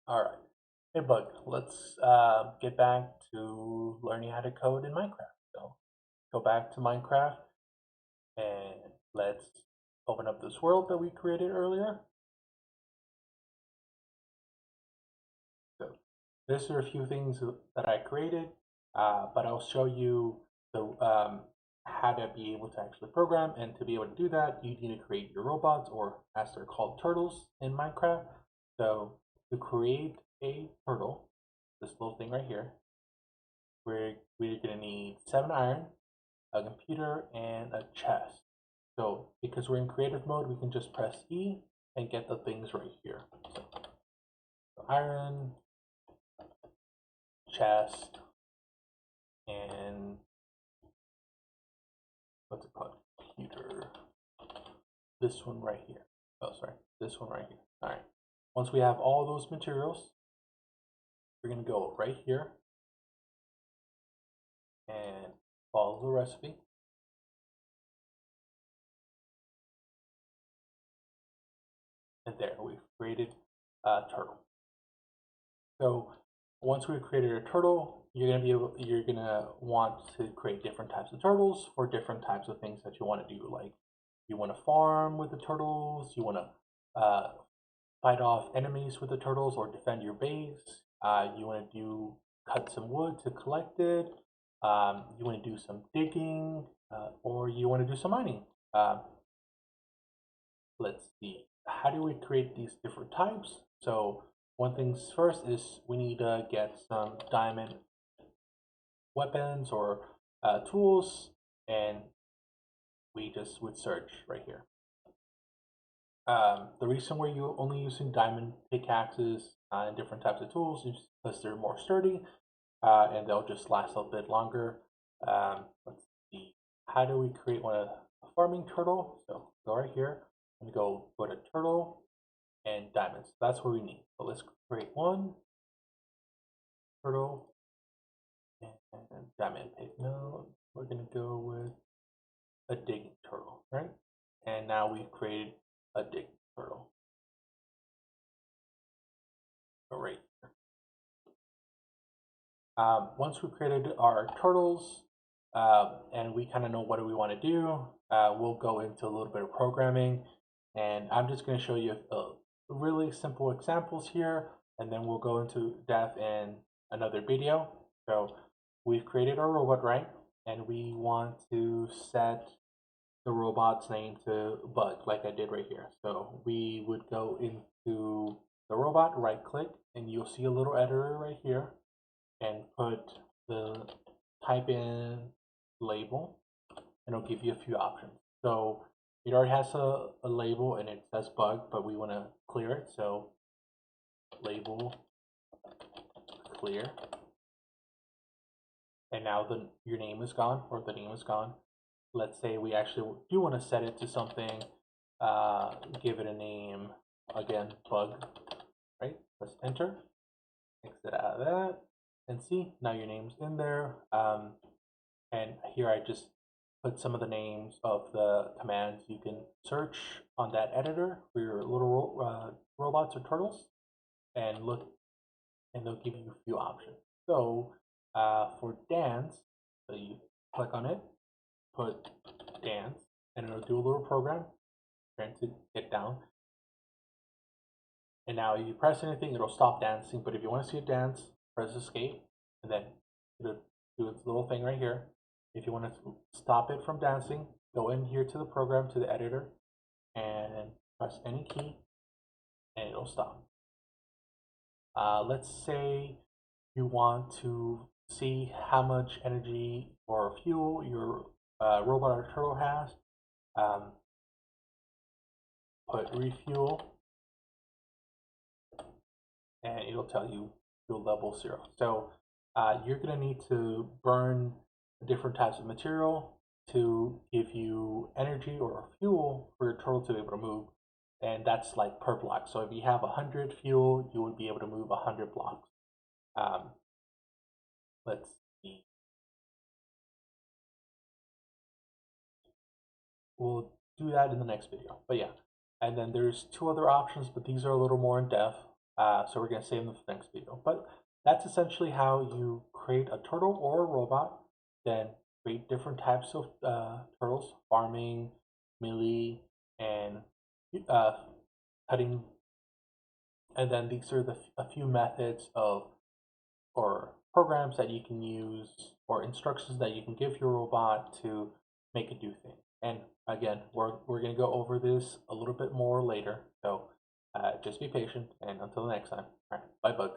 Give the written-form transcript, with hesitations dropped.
All right. Hey, Bug, let's get back to learning how to code in Minecraft. So go back to Minecraft and let's open up this world that we created earlier. So these are a few things that I created, but I'll show you the how to be able to actually program. And to be able to do that, you need to create your robots, or as they're called, turtles in Minecraft. So to create a turtle, this little thing right here, we're gonna need 7 iron, a computer, and a chest. So because we're in creative mode, we can just press E and get the things right here. So iron, chest, and what's it called? Computer. This one right here. Oh, sorry, this one right here. All right. Once we have all those materials, we're gonna go right here and follow the recipe. And there, we've created a turtle. So once we've created a turtle, you're gonna want to create different types of turtles for different types of things that you want to do. Like you want to farm with the turtles, you want to fight off enemies with the turtles or defend your base. You want to do cut some wood to collect it. You want to do some digging, or you want to do some mining. Uh, let's see. How do we create these different types? So one thing's first is we need to get some diamond weapons or tools, and we just would search right here. The reason we're only using diamond pickaxes and different types of tools is because they're more sturdy and they'll just last a bit longer. Let's see, how do we create a farming turtle? So go right here and go to turtle and diamonds. That's what we need. So let's create one turtle and diamond pig. No, we're gonna go with a digging turtle, right? And now we've created a digging turtle. Right. Once we created our turtles and we kind of know what do we want to do, we'll go into a little bit of programming. And I'm just going to show you really simple examples here, and then we'll go into depth in another video. So we've created our robot, right? And we want to set the robot's name to Bug, like I did right here. So we would go into the robot, right click, and you'll see a little editor right here, and type in label, and it'll give you a few options. So it already has a label and it says Bug, but we want to clear it. So label clear, and now your name is gone, or the name is gone. Let's say we actually do want to set it to something, give it a name, again, Bug, right? Press enter, exit out of that, and see, now your name's in there. And here I just put some of the names of the commands you can search on that editor for your little robots or turtles, and look, and they'll give you a few options. So for dance, so you click on it, put dance, and it'll do a little program trying to get down. And now if you press anything, it'll stop dancing. But if you want to see it dance, press escape, and then it'll do its little thing right here. If you want to stop it from dancing, go in here to the program, to the editor, and press any key, and it'll stop. Let's say you want to see how much energy or fuel your robot or turtle has. Um, put refuel, and it'll tell you fuel level 0. So you're going to need to burn different types of material to give you energy or fuel for your turtle to be able to move, and that's like per block. So if you have 100 fuel, you would be able to move 100 blocks. Um, let's see. We'll do that in the next video. But yeah, and then there's two other options, but these are a little more in depth. So we're going to save them for the next video. But that's essentially how you create a turtle or a robot, then create different types of turtles, farming, melee, and cutting. And then these are a few methods of or programs that you can use or instructions that you can give your robot to make it do things. And again, we're going to go over this a little bit more later. So just be patient, and until next time. All right, bye, Bug.